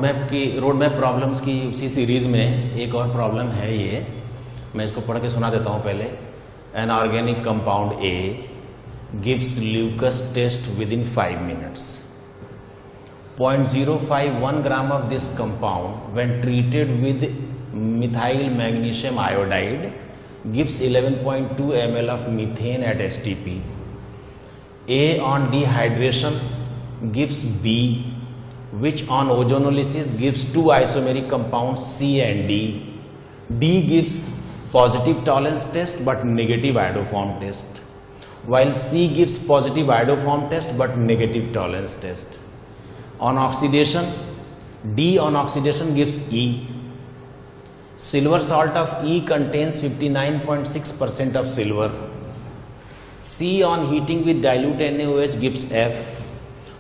Map problems की उसी series में एक और प्रॉब्लम है ये, मैं इसको पढ़ के सुना देता हूँ पहले। An organic compound A gives Lucas test within 5 minutes. 0.051 gram of this compound when treated with methyl magnesium iodide gives 11.2 ml of methane at STP. A on dehydration gives B, which on ozonolysis gives 2 isomeric compounds C and D. D gives positive tolerance test but negative iodoform test, while C gives positive iodoform test but negative tolerance test. On oxidation, D on oxidation gives E. Silver salt of E contains 59.6% of silver. C on heating with dilute NaOH gives F,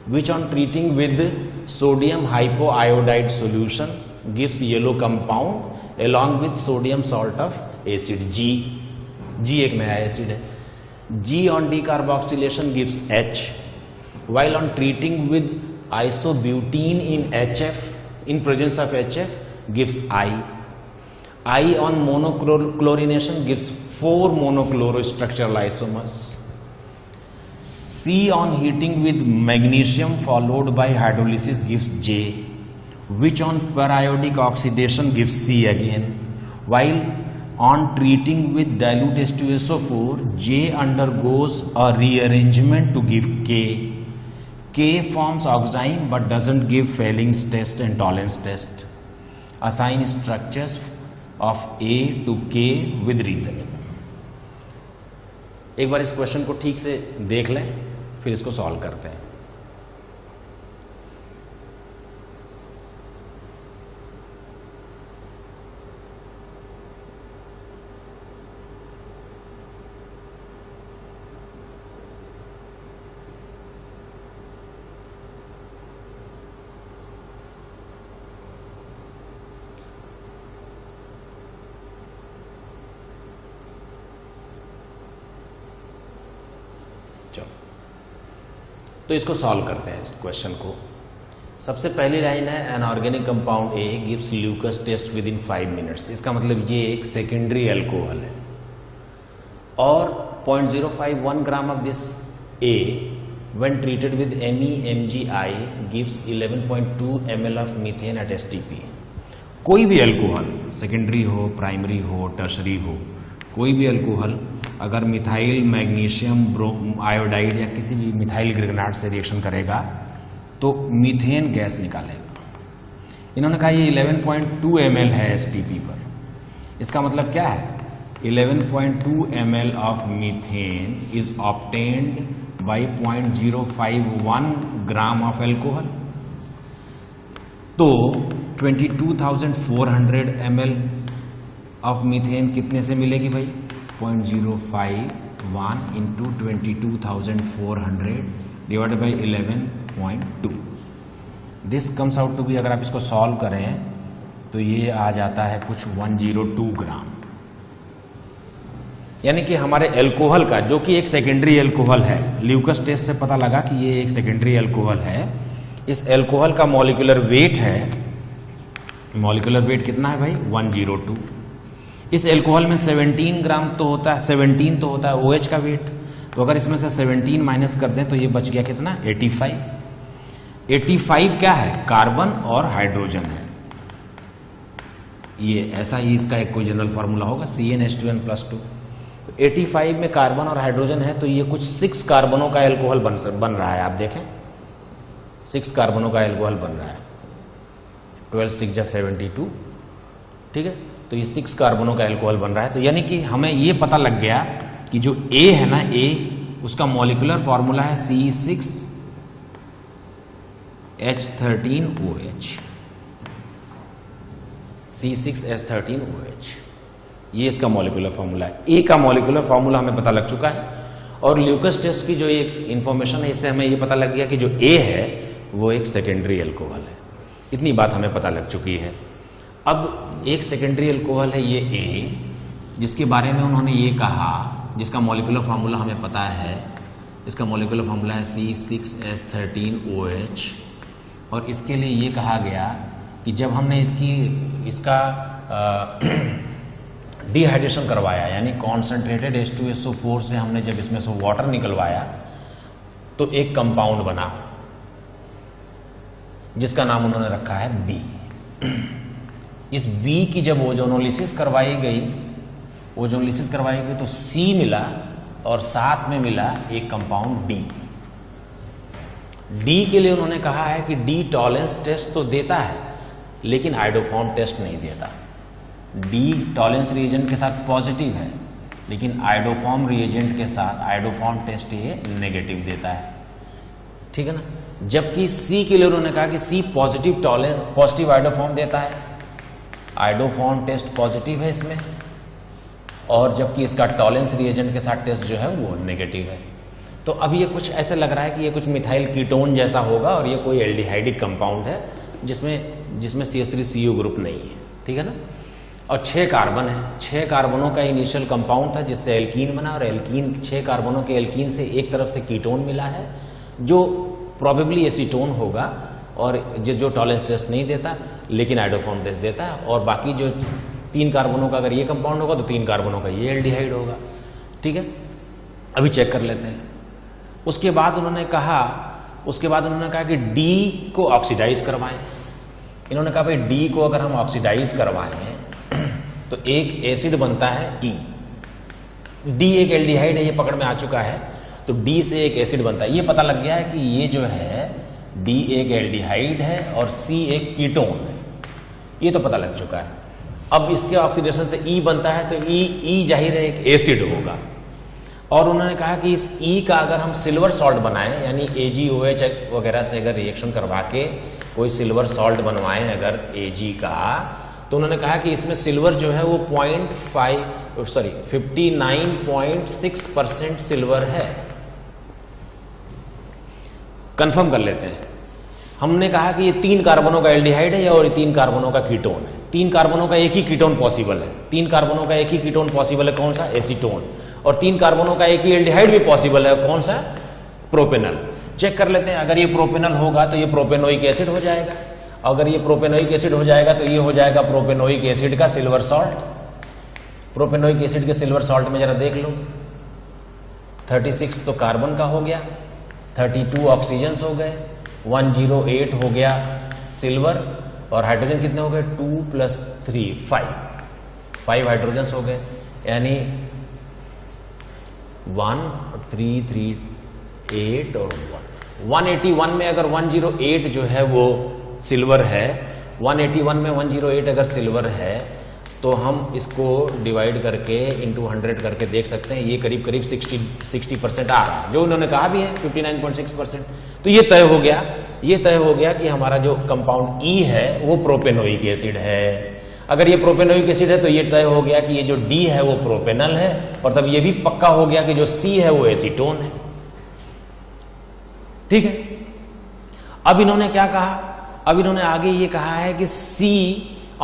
which on treating with sodium hypoiodide solution gives yellow compound along with sodium salt of acid G. G एक नया acid है. G on decarboxylation gives H, while on treating with isobutene in HF, in presence of HF, gives I. I on monochlorination gives 4 monochlorostructural isomers. C on heating with magnesium followed by hydrolysis gives J, which on periodic oxidation gives C again, while on treating with dilute H2SO4, J undergoes a rearrangement to give K. K forms oxime but doesn't give Fehling's test and tolerance test. Assign structures of A to K with reasoning. एक बार इस question को ठीक से देख लें, फिर इसको solve करते हैं। तो इसको सॉल्व करते हैं इस क्वेश्चन को। सबसे पहली लाइन है an organic compound A gives Lucas test within 5 minutes। इसका मतलब ये एक सेकेंडरी अल्कोहल है और 0.051 gram of this A when treated with MEMgI gives 11.2 ml of methane at STP। कोई भी अल्कोहल, सेकेंडरी हो, प्राइमरी हो, टर्शरी हो, कोई भी अल्कोहल अगर मिथाइल मैग्नीशियम आयोडाइड या किसी भी मिथाइल ग्रिगनाट से रिएक्शन करेगा तो मीथेन गैस निकालेगा। इन्होंने कहा ये 11.2 ml है STP पर। इसका मतलब क्या है? 11.2 ml of methane is obtained by 0.051 gram of alcohol. तो 22,400 ml ऑफ मीथेन कितने से मिलेगी भाई? 0.051 into 22,400 divided by 11.2। This comes out to be, अगर आप इसको सॉल्व करें तो ये आ जाता है कुछ 102 ग्राम। यानी कि हमारे अल्कोहल का, जो कि एक सेकेंडरी अल्कोहल है, ल्यूकस टेस्ट से पता लगा कि ये एक सेकेंडरी अल्कोहल है। इस अल्कोहल का मॉलिक्यूलर वेट है, मॉलिक्यूलर वेट कितना है भाई? 102। इस अल्कोहल में 17 ग्राम तो होता है, 17 तो होता है OH का वेट। तो अगर इसमें से 17 माइनस कर दें तो ये बच गया कितना? 85। 85 क्या है? कार्बन और हाइड्रोजन है। ये ऐसा ही इसका एक कोई जनरल फार्मूला होगा, CnH2n+2। तो 85 में कार्बन और हाइड्रोजन है, तो ये कुछ 6 कार्बनों का अल्कोहल बन रहा है। आप देखें 6 कार्बनों का अल्कोहल बन रहा है। 12 6 जा 72, ठीक है। तो ये 6 कार्बनों का अल्कोहल बन रहा है। तो यानी कि हमें ये पता लग गया कि जो A है ना, A उसका मॉलिक्यूलर फॉर्मूला है C6H13OH। C6H13OH ये इसका मॉलिक्यूलर फॉर्मूला है। A का मॉलिक्यूलर फॉर्मूला हमें पता लग चुका है और ल्यूकस टेस्ट की जो एक इंफॉर्मेशन है, इससे हमें ये पता लग गया कि जो A है वो एक सेकेंडरी अल्कोहल है। इतनी बात हमें पता लग चुकी है। अब एक सेकेंडरी अल्कोहल है ये A, जिसके बारे में उन्होंने ये कहा, जिसका मॉलिक्यूलर फार्मूला हमें पता है। इसका मॉलिक्यूलर फार्मूला है C6H13OH और इसके लिए ये कहा गया कि जब हमने इसका डिहाइड्रेशन करवाया, यानी कॉन्सेंट्रेटेड H2SO4 से हमने जब इसमें से वाटर निकलवाया तो एक कंपाउंड बना जिसका नाम उन्होंने रखा है B। इस B की जब ओजोनोलिसिस करवाई गई तो C मिला और साथ में मिला एक कंपाउंड D। D के लिए उन्होंने कहा है कि D टॉलेंस टेस्ट तो देता है लेकिन आइडोफॉर्म टेस्ट नहीं देता। D टॉलेंस रिएजेंट के साथ पॉजिटिव है लेकिन आइडोफॉर्म रिएजेंट के साथ आइडोफॉर्म टेस्ट ये नेगेटिव देता है, ठीक है ना। जबकि C के लिए उन्होंने कहा कि C पॉजिटिव आइडोफॉर्म देता है, आइडोफॉर्म टेस्ट पॉजिटिव है इसमें, और जबकि इसका टॉलेंस रिएजेंट के साथ टेस्ट जो है वो नेगेटिव है। तो अब ये कुछ ऐसे लग रहा है कि ये कुछ मिथाइल कीटोन जैसा होगा और ये कोई एल्डिहाइडिक कंपाउंड है जिसमें CH3CO ग्रुप नहीं है, ठीक है ना। और 6 कार्बन है, 6 कार्बनों का इनिशियल कंपाउंड था जिससे एल्कीन बना, और एल्कीन 6 कार्बनों के एल्कीन से एक तरफ से कीटोन मिला है जो प्रोबेबली एसीटोन होगा और जो टॉलेंस टेस्ट नहीं देता लेकिन आइडोफॉर्म टेस्ट देता है। और बाकी जो 3 कार्बनों का अगर ये कंपाउंड होगा तो 3 कार्बनों का ये एल्डिहाइड होगा, ठीक है। अभी चेक कर लेते हैं। उसके बाद उन्होंने कहा कि D को ऑक्सीडाइज करवाएं। इन्होंने कहा भाई D को अगर हम ऑक्सीडाइज करवाएं तो एक एसिड बनता है E। D एक एल्डिहाइड है, ये पकड़ में आ चुका है, तो D से एक एसिड बनता है। ये पता लग गया है कि ये जो है D एक एल्डिहाइड है और C एक कीटोन है, ये तो पता लग चुका है। अब इसके ऑक्सीडेशन से E बनता है तो E जाहिर है एक एसिड होगा। और उन्होंने कहा कि इस E का अगर हम सिल्वर सॉल्ट बनाएं, यानी AgOH वगैरह से अगर रिएक्शन करवा के कोई सिल्वर सॉल्ट बनवाएं अगर Ag का, तो उन्होंने कहा कि इसमें सिल्वर जो है वो 59.6% सिल्वर है। कंफर्म कर लेते हैं। हमने कहा कि ये 3 कार्बनों का एल्डिहाइड है और ये 3 कार्बनों का कीटोन है। 3 कार्बनों का एक ही कीटोन पॉसिबल है। 3 कार्बनों का एक ही कीटोन पॉसिबल है, कौन सा? एसीटोन। और 3 कार्बनों का एक ही एल्डिहाइड भी पॉसिबल है, कौन सा? प्रोपेनल। चेक कर लेते हैं। अगर ये प्रोपेनल होगा तो ये प्रोपेनोइक एसिड हो जाएगा। अगर ये प्रोपेनोइक एसिड हो जाएगा तो ये हो जाएगा प्रोपेनोइक एसिड का सिल्वर सॉल्ट। प्रोपेनोइक एसिड के सिल्वर सॉल्ट में जरा देख लो, 36 तो कार्बन का हो गया, 32 ऑक्सीजन हो गए, 108 हो गया सिल्वर, और हाइड्रोजन कितने हो गए? 2 + 3 5 हाइड्रोजन हो गए, यानी 1 3 3 8 और 1 181 में अगर 108 जो है वो सिल्वर है, 181 में 108 अगर सिल्वर है तो हम इसको डिवाइड करके इंटू 100 करके देख सकते हैं, ये करीब करीब 60% आ रहा है, जो उन्होंने कहा भी है 59.6%। तो ये तय हो गया कि हमारा जो कंपाउंड E है वो प्रोपेनोइक एसिड है। अगर ये प्रोपेनोइक एसिड है तो ये तय हो गया कि ये जो D है वो प्रोपेनल है, और तब ये भी पक्का हो गया कि जो C है वो एसीटोन है, ठीक है। अब इन्होंने क्या कहा? अब इन्होंने आगे ये कहा है कि C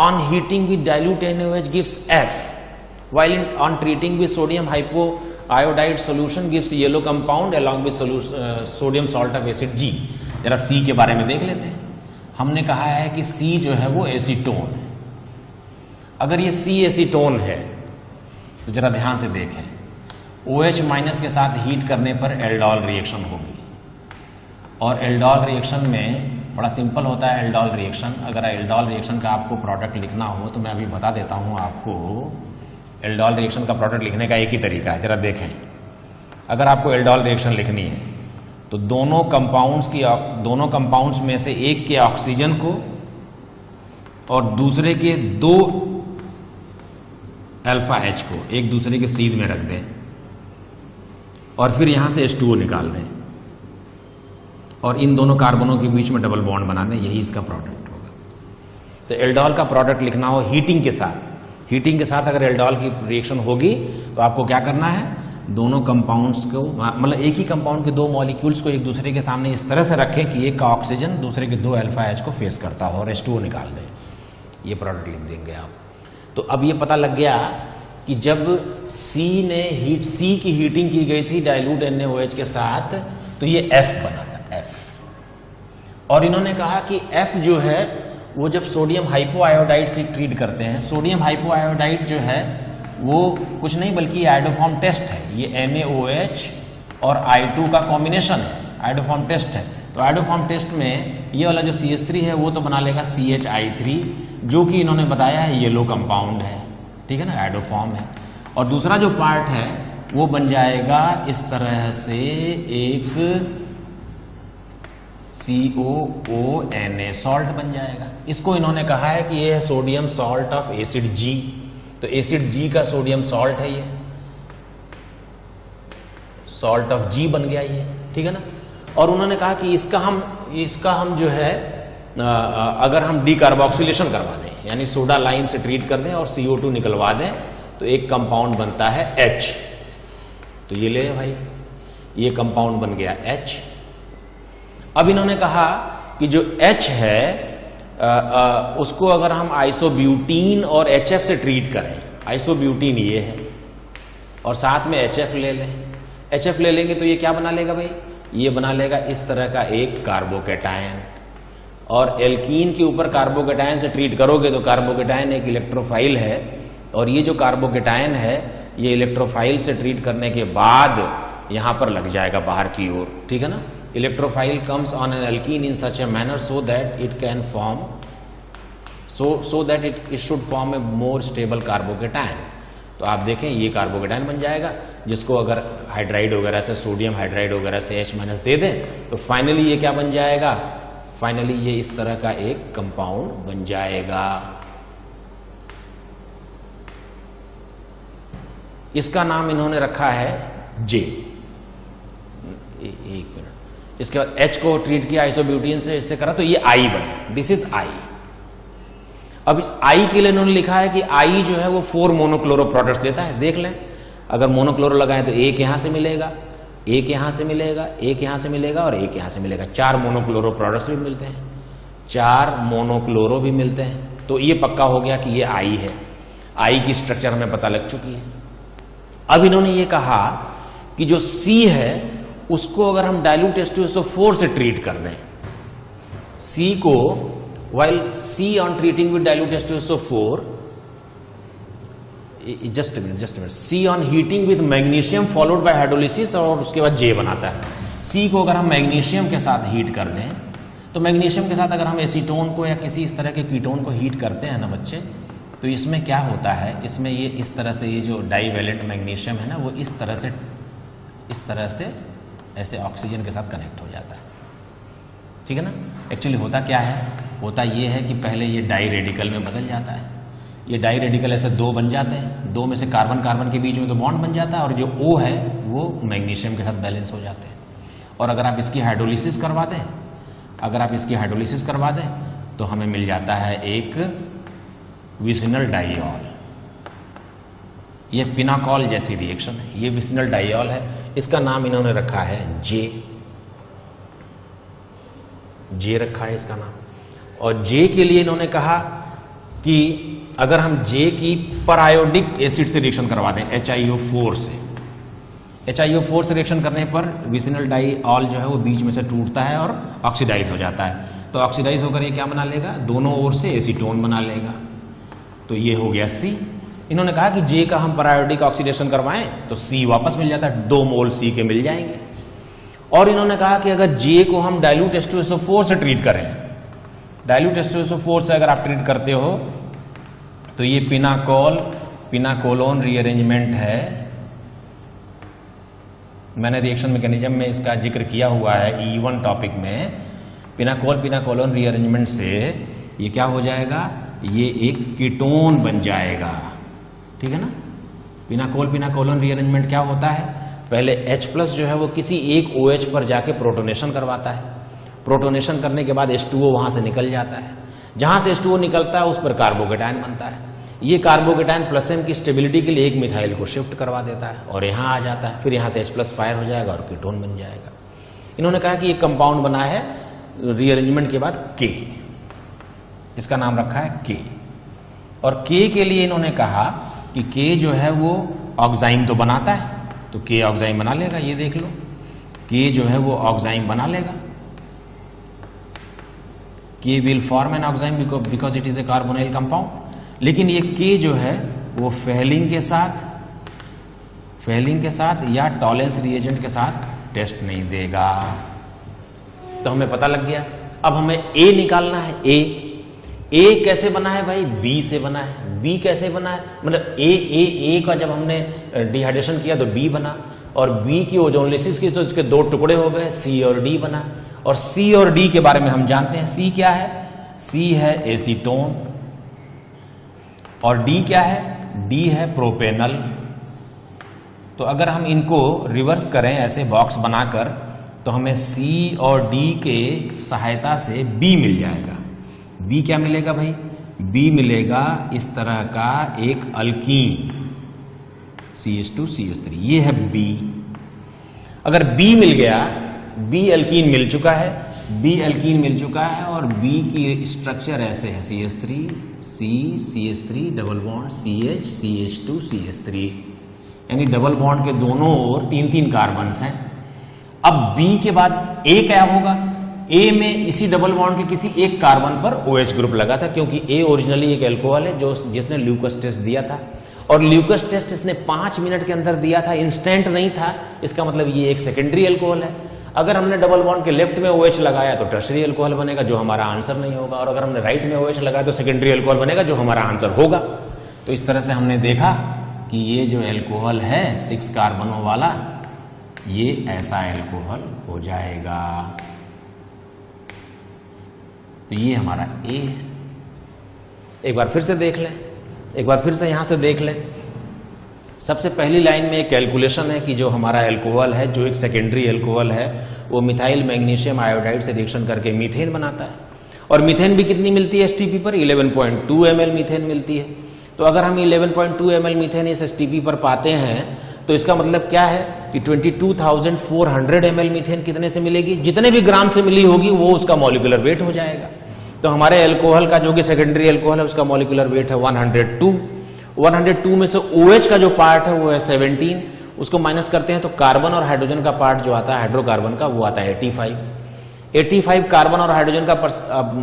on heating with dilute NaOH gives F, while on treating with sodium hypoiodide solution gives yellow compound along with sodium salt of acid G। जरा C के बारे में देख लेते हैं। हमने कहा है कि C जो है वो एसीटोन है। अगर ये C एसीटोन है तो जरा ध्यान से देखें, OH- के साथ हीट करने पर एल्डोल रिएक्शन होगी, और एल्डोल रिएक्शन में बड़ा सिंपल होता है। एल्डोल रिएक्शन, अगर एल्डोल रिएक्शन का आपको प्रोडक्ट लिखना हो तो मैं अभी बता देता हूं आपको। एल्डोल रिएक्शन का प्रोडक्ट लिखने का एक ही तरीका है, जरा देखें। अगर आपको एल्डोल रिएक्शन लिखनी है तो दोनों कंपाउंड्स में से एक के ऑक्सीजन को और दूसरे के 2 अल्फा H को एक दूसरे के सीध में रख दें, और फिर यहां से H2O निकाल दें, और इन दोनों कार्बनों के बीच में डबल बॉन्ड बना दें, यही इसका प्रोडक्ट होगा। तो एल्डोल का प्रोडक्ट लिखना हो हीटिंग के साथ अगर एल्डोल की रिएक्शन होगी तो आपको क्या करना है? दोनों कंपाउंड्स को, मतलब एक ही कंपाउंड के 2 मॉलिक्यूल्स को एक दूसरे के सामने इस तरह से रखें कि एक का ऑक्सीजन दूसरे के 2 अल्फा H को फेस करता हो, और H2O निकाल दें। ये प्रोडक्ट लिख देंगे आप। तो अब ये पता लग गया कि जब C की हीटिंग की गई थी डाइल्यूट NaOH के साथ तो ये F बना था, F। और इन्होंने कहा कि F जो है वो जब सोडियम हाइपोआयोडाइड से ट्रीट करते हैं, सोडियम हाइपोआयोडाइड जो है वो कुछ नहीं बल्कि आयोडोफॉर्म टेस्ट है, ये NaOH और I2 का कॉम्बिनेशन है, आयोडोफॉर्म टेस्ट है। तो आयोडोफॉर्म टेस्ट में ये वाला जो CH3 है वो तो बना लेगा CHI3, जो कि इन्होंने बताया है येलो कंपाउंड है, ठीक है ना, आयोडोफॉर्म है। और दूसरा जो पार्ट है वो बन जाएगा इस तरह से एक COONA सॉल्ट बन जाएगा। इसको इन्होंने कहा है कि ये है sodium salt of acid G, तो एसिड G का सोडियम सॉल्ट है, ये सॉल्ट ऑफ G बन गया ये, ठीक है ना। और उन्होंने कहा कि इसका हम जो है अगर हम डीकार्बोक्सिलेशन करवा दें, यानी सोडा लाइम से ट्रीट कर दें और CO2 निकलवा दें, तो एक कंपाउंड बनता है H। तो ये ले भाई, ये कंपाउंड बन गया H। अब इन्होंने कहा कि जो H है उसको अगर हम आइसोब्यूटीन और HF से ट्रीट करें, आइसोब्यूटीन ये है और साथ में HF ले लें, HF ले लेंगे तो ये क्या बना लेगा भाई, ये बना लेगा इस तरह का एक कार्बोकेटायन। और एल्कीन के ऊपर कार्बोकेटायन से ट्रीट करोगे तो कार्बोकेटायन एक इलेक्ट्रोफाइल है, और ये जो कार्बोकेटायन है ये इलेक्ट्रोफाइल से ट्रीट करने के बाद यहां पर लग जाएगा बाहर की ओर, ठीक है ना। Electrophile comes on an alkene in such a manner so that it can form so that it should form a more stable carbocation. तो आप देखें ये कार्बोकेटायन बन जाएगा, जिसको अगर हाइड्राइड वगैरह से, सोडियम हाइड्राइड वगैरह से H- दे दें तो फाइनली ये क्या बन जाएगा, फाइनली ये इस तरह का एक कंपाउंड बन जाएगा। इसका नाम इन्होंने रखा है J। एक मिनट, इसके बाद H को ट्रीट किया आइसोब्यूटीन से, इससे करा तो ये I बना, दिस इज I। अब इस I के लिए इन्होंने लिखा है कि I जो है वो 4 मोनोक्लोरो प्रोडक्ट्स देता है। देख लें, अगर मोनोक्लोरो लगाएं तो एक यहां से मिलेगा, एक यहां से मिलेगा, एक यहां से मिलेगा और एक यहां से मिलेगा। 4 मोनोक्लोरो प्रोडक्ट्स भी मिलते हैं, 4 मोनोक्लोरो भी मिलते हैं। तो ये पक्का हो गया कि ये I है, I की स्ट्रक्चर हमें पता लग चुकी है। अब इन्होंने ये कहा कि जो C है उसको अगर हम डाइल्यूट H2SO4 से ट्रीट कर दें, C को while C on treating with dilute H2SO4, just a minute, C on heating with magnesium followed by hydrolysis और उसके बाद J बनाता है। C को अगर हम मैग्नीशियम के साथ हीट कर दें, तो मैग्नीशियम के साथ अगर हम एसीटोन को या किसी इस तरह के कीटोन को हीट करते हैं ना बच्चे, तो इसमें क्या होता है, इसमें ये इस तरह से ये जो डाईवैलेंट मैग्नीशियम है ना, वो इस तरह से ऐसे ऑक्सीजन के साथ कनेक्ट हो जाता है, ठीक है ना। एक्चुअली होता क्या है, होता ये है कि पहले ये डाई रेडिकल में बदल जाता है। ये डाई रेडिकल ऐसे 2 बन जाते हैं, 2 में से कार्बन कार्बन के बीच में तो बॉन्ड बन जाता है, और जो O है वो मैग्नीशियम के साथ बैलेंस हो जाते हैं। और अगर आप इसकी हाइड्रोलिसिस करवा दें, तो हमें मिल जाता है एक विसिनल डाइऑल। ये पिनाकॉल जैसी रिएक्शन है, ये विसिनल डाइऑल है। इसका नाम इन्होंने रखा है J रखा है इसका नाम। और J के लिए इन्होंने कहा कि अगर हम J की परायोडिक एसिड से रिएक्शन करवा दें, HiO4 से, HiO4 से रिएक्शन करने पर विसिनल डाइऑल जो है वो बीच में से टूटता है और ऑक्सीडाइज हो जाता है। तो ऑक्सीडाइज होकर ये क्या बना लेगा, दोनों ओर से एसीटोन बना लेगा। तो ये हो गया C। इन्होंने कहा कि J का हम परायोडिक ऑक्सीडेशन करवाएं तो C वापस मिल जाता है, 2 मोल C के मिल जाएंगे। और इन्होंने कहा कि अगर J को हम डाइल्यूट H2SO4 से ट्रीट करें, डाइल्यूट H2SO4 से अगर आप ट्रीट करते हो तो ये पिनाकोलोन रीअरेंजमेंट है। मैंने रिएक्शन मैकेनिज्म में इसका जिक्र किया हुआ है E1 टॉपिक में। पिनाकोलोन रीअरेंजमेंट से ये क्या हो जाएगा, ये एक कीटोन बन जाएगा, ठीक है ना। पिनाकोलोन रीअरेंजमेंट क्या होता है, पहले H+ जो है वो किसी एक OH पर जाके प्रोटोनेशन करवाता है। प्रोटोनेशन करने के बाद H2O वहां से निकल जाता है। जहां से H2O निकलता है उस पर कार्बोकेटायन बनता है। ये कार्बोकेटायन +M की स्टेबिलिटी के लिए एक मिथाइल को शिफ्ट करवा देता है और यहां आ जाता है। फिर यहां से H+ फायर हो जाएगा और कीटोन बन जाएगा। इन्होंने कहा कि ये कंपाउंड बना है रीअरेंजमेंट के बाद K, इसका नाम रखा है K। और K के लिए इन्होंने कहा कि K जो है वो ऑक्साइम तो बनाता है, तो K ऑक्साइम बना लेगा। ये देख लो, K जो है वो ऑक्साइम बना लेगा। K will form an oxime because it is a carbonyl compound. लेकिन ये K जो है वो फेलिंग के साथ या टॉलेंस रिएजेंट के साथ टेस्ट नहीं देगा। तो हमें पता लग गया। अब हमें A निकालना है। A कैसे बना है भाई? B से बना है। B कैसे बना है? मतलब A का जब हमने डिहाइड्रेशन किया तो B बना, और B की ओजोनलिसिस की तो इसके दो टुकड़े हो गए, C और D बना। और C और D के बारे में हम जानते हैं। C क्या है? C है एसीटोन, और D क्या है? D है प्रोपेनल। तो अगर हम इनको रिवर्स करें ऐसे बॉक्स बनाकर, तो हमें C और D के सहायता से B मिल जाएगा। B क्या मिलेगा भाई? B मिलेगा इस तरह का एक अल्कीन, CH2CH3, ये है B। अगर B मिल गया, B अल्कीन मिल चुका है, B अल्कीन मिल चुका है, और B की स्ट्रक्चर ऐसे है, CH3 CH3 double bond CH CH2 CH3, यानी डबल बॉन्ड के दोनों ओर 3-3 कार्बन्स हैं। अब B के बाद A क्या होगा? A में इसी डबल बॉन्ड के किसी एक कार्बन पर OH ग्रुप लगा था, क्योंकि A ओरिजिनली एक अल्कोहल है जिसने ल्यूकस टेस्ट दिया था, और ल्यूकस टेस्ट इसने 5 मिनट के अंदर दिया था, इंस्टेंट नहीं था। इसका मतलब ये एक सेकेंडरी अल्कोहल है। अगर हमने डबल बॉन्ड के लेफ्ट में OH लगाया तो टर्शरी अल्कोहल बनेगा, जो हमारा आंसर नहीं होगा, और अगर हमने राइट में OH लगाया तो सेकेंडरी अल्कोहल बनेगा, जो हमारा आंसर होगा। तो इस तरह से हमने देखा कि ये जो अल्कोहल है 6 कार्बनों वाला, ये ऐसा अल्कोहल हो जाएगा। तो ये हमारा A है। एक बार फिर से देख लें, एक बार फिर से यहां से देख लें। सबसे पहली लाइन में एक कैलकुलेशन है कि जो हमारा अल्कोहल है, जो एक सेकेंडरी अल्कोहल है, वो मिथाइल मैग्नीशियम आयोडाइड से रिएक्शन करके मीथेन बनाता है, और मीथेन भी कितनी मिलती है एसटीपी पर? 11.2 ml मीथेन मिलती है। तो अगर हम 11.2 ml मीथेन इस एसटीपी पर पाते हैं, तो इसका मतलब क्या है कि 22,400 ml मीथेन कितने से मिलेगी? जितने भी ग्राम से मिली होगी वो उसका मॉलिक्यूलर वेट हो जाएगा। तो हमारे अल्कोहल का जो कि सेकेंडरी अल्कोहल है, उसका मॉलिक्यूलर वेट है 102। 102 में से OH का जो पार्ट है वो है 17, उसको माइनस करते हैं तो कार्बन और हाइड्रोजन का पार्ट जो आता है हाइड्रोकार्बन का, वो आता है 85। 85 कार्बन और हाइड्रोजन का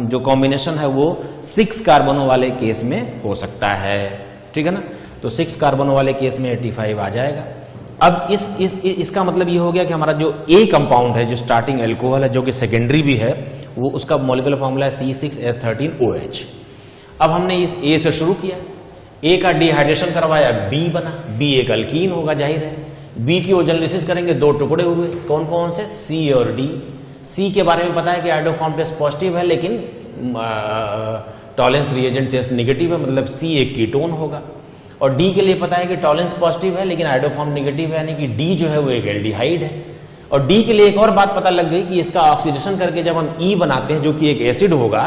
जो कॉम्बिनेशन है वो 6 कार्बनों वाले केस में हो सकता है, ठीक है ना। तो 6 कार्बनों वाले केस में 85 आ जाएगा। अब इसका मतलब ये हो गया कि हमारा जो A कंपाउंड है, जो स्टार्टिंग अल्कोहल है, जो कि सेकेंडरी भी है, वो उसका मॉलिक्यूलर फॉर्मूला है C6H13OH। अब हमने इस A से शुरू किया, A का डिहाइड्रेशन करवाया, B बना, B एक अल्कीन होगा जाहिर है। B की ओजोनलिसिस करेंगे, 2 टुकड़े हुए, कौन कौन से? C और D। C के बारे में पता है कि आइडोफॉर्म टेस्ट पॉजिटिव है, लेकिन टॉलेंस रिएजेंट टेस्ट निगेटिव है, मतलब C एक कीटोन होगा। और D के लिए पता है कि टॉलेंस पॉजिटिव है लेकिन आइडोफॉर्म निगेटिव है, यानी कि D जो है वो एक एल्डिहाइड है। और D के लिए एक और बात पता लग गई कि इसका ऑक्सीडेशन करके जब हम E बनाते हैं, जो कि एक एसिड होगा,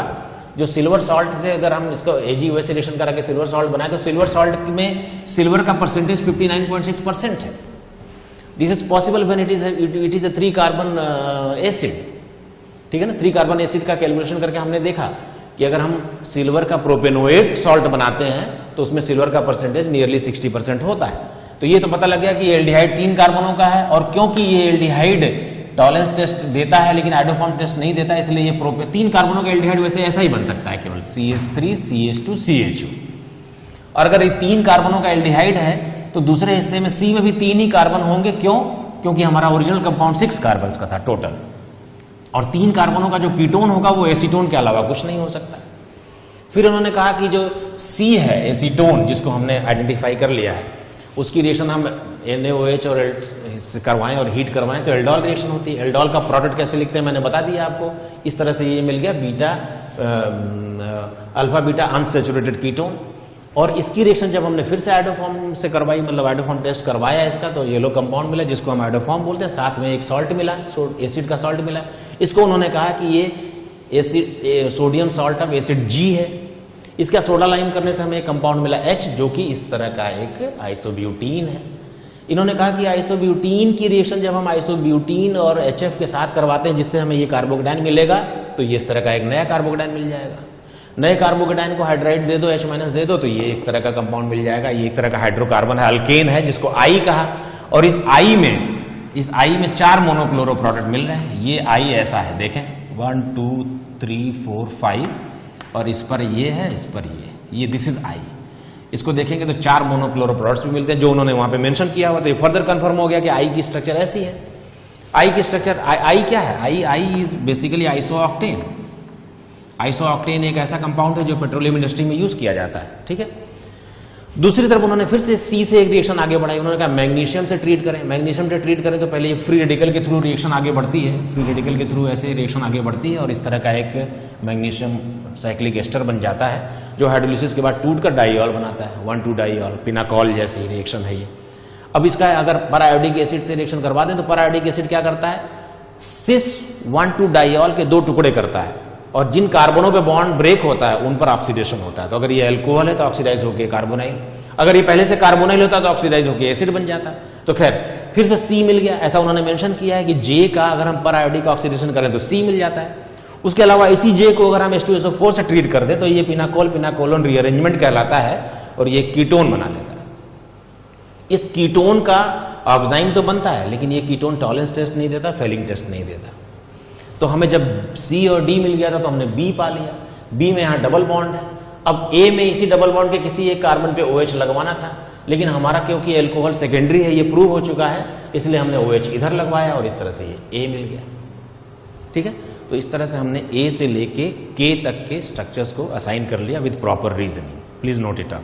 जो सिल्वर सॉल्ट से अगर हम इसको AgOH से रिएक्शन करा के सिल्वर सॉल्ट बनाए, तो सिल्वर सॉल्ट में सिल्वर का परसेंटेज 59.6% है। This is possible when it is a 3 carbon acid, ठीक है ना। 3 कार्बन एसिड का कैलकुलेशन करके हमने देखा कि अगर हम सिल्वर का प्रोपेनोएट सॉल्ट बनाते हैं तो उसमें सिल्वर का परसेंटेज नियरली 60% होता है। तो ये तो पता लग गया कि एल्डिहाइड 3 कार्बनों का है, और क्योंकि ये एल्डिहाइड टॉलेंस टेस्ट देता है लेकिन आइडोफॉर्म टेस्ट नहीं देता, इसलिए ये 3 कार्बनों का एल्डिहाइड वैसे ऐसा ही बन सकता है, केवल CH3 CH2 CHO। और अगर ये 3 कार्बनों का एल्डिहाइड है तो दूसरे हिस्से में C में भी 3 ही कार्बन होंगे। क्यों? क्योंकि हमारा ओरिजिनल कंपाउंड 6 कार्बन का था टोटल, और 3 कार्बनों का जो कीटोन होगा वो एसीटोन के अलावा कुछ नहीं हो सकता। फिर उन्होंने कहा कि जो C है एसीटोन, जिसको हमने आइडेंटिफाई कर लिया है, उसकी रिएक्शन हम NaOH और करवाएं और हीट करवाएं तो एल्डोल रिएक्शन होती है। एल्डोल का प्रोडक्ट कैसे लिखते हैं मैंने बता दिया आपको। इस तरह से ये मिल गया अल्फा बीटा अनसैचुरेटेड कीटोन। और इसकी रिएक्शन जब हमने फिर से आइडोफॉर्म से करवाई, मतलब आइडोफॉर्म टेस्ट करवाया इसका, तो येलो कंपाउंड मिला जिसको हम आइडोफॉर्म बोलते हैं, साथ में एक सॉल्ट मिला, एसिड का सॉल्ट मिला। इसको उन्होंने कहा कि ये acid sodium salt of acid G है। इसका सोडा लाइम करने से हमें एक कंपाउंड मिला H, जो कि इस तरह का एक आइसोब्यूटीन है। इन्होंने कहा कि आइसोब्यूटीन की रिएक्शन जब हम आइसोब्यूटीन और HF के साथ करवाते हैं, जिससे हमें ये कार्बोकेटाइन मिलेगा, तो ये इस तरह का एक नया कार्बोकेटाइन मिल जाएगा। नए कार्बोकेटाइन को हाइड्राइड दे दो, H- दे दो, तो ये एक तरह का कंपाउंड मिल जाएगा। ये एक तरह का हाइड्रोकार्बन है, अल्केन है, जिसको I कहा। और इस I में 4 मोनोक्लोरो प्रोडक्ट मिल रहे हैं। ये I ऐसा है, देखें 1 2 3 4 5 और इस पर ये है, इस पर ये दिस इज आई। इसको देखेंगे तो 4 मोनोक्लोरो प्रोडक्ट्स भी मिलते हैं जो उन्होंने वहां पे मेंशन किया हुआ, तो ये फर्दर कंफर्म हो गया कि आई की स्ट्रक्चर ऐसी है। आई की स्ट्रक्चर आई क्या है? I is basically isooctane. Isooctane एक ऐसा कंपाउंड है जो पेट्रोलियम इंडस्ट्री में यूज किया जाता है, ठीक है। दूसरी तरफ उन्होंने फिर से सी से एक रिएक्शन आगे बढ़ाई, उन्होंने कहा मैग्नीशियम से ट्रीट करें। मैग्नीशियम से ट्रीट करें तो पहले ये फ्री रेडिकल के थ्रू रिएक्शन आगे बढ़ती है, फ्री रेडिकल के थ्रू ऐसे रिएक्शन आगे बढ़ती है और इस तरह का एक मैग्नीशियम साइक्लिक एस्टर बन जाता है जो हाइड्रोलिसिस के बाद टूटकर डाइऑल बनाता है, 1,2-डाइऑल, पिनाकॉल जैसी रिएक्शन है ये। अब इसका अगर पैरायोडिक एसिड से रिएक्शन करवा दें तो पैरायोडिक एसिड क्या करता है? सिस 1,2-डाइऑल के 2 टुकड़े करता है और जिन कार्बनों पे बॉन्ड ब्रेक होता है उन पर ऑक्सीडेशन होता है। तो अगर ये अल्कोहल है तो ऑक्सीडाइज होकर कार्बोनाइल, अगर ये पहले से कार्बोनाइल होता तो ऑक्सीडाइज होकर एसिड बन जाता। तो खैर फिर से सी मिल गया, ऐसा उन्होंने मेंशन किया है कि जे का अगर हम पैरायोडिक ऑक्सीडेशन करें तो सी मिल जाता है। उसके अलावा इसी जे को अगर हम H2SO4 से ट्रीट कर दें तो ये पिनाकोल रीअरेंजमेंट कहलाता है और ये कीटोन बना देता है। इस कीटोन का ऑक्साइन तो बनता है लेकिन ये कीटोन टॉलरेंस टेस्ट नहीं देता, फेलिंग टेस्ट नहीं देता। तो हमें जब सी और डी मिल गया था तो हमने बी पा लिया। बी में यहां डबल बॉन्ड है, अब ए में इसी डबल बॉन्ड के किसी एक कार्बन पे OH लगवाना था, लेकिन हमारा क्योंकि एल्कोहल सेकेंडरी है, ये प्रूव हो चुका है, इसलिए हमने OH इधर लगवाया और इस तरह से ये ए मिल गया, ठीक है। तो इस तरह से हमने ए से लेके के तक के स्ट्रक्चर्स को असाइन कर लिया with proper reasoning. Please note it up.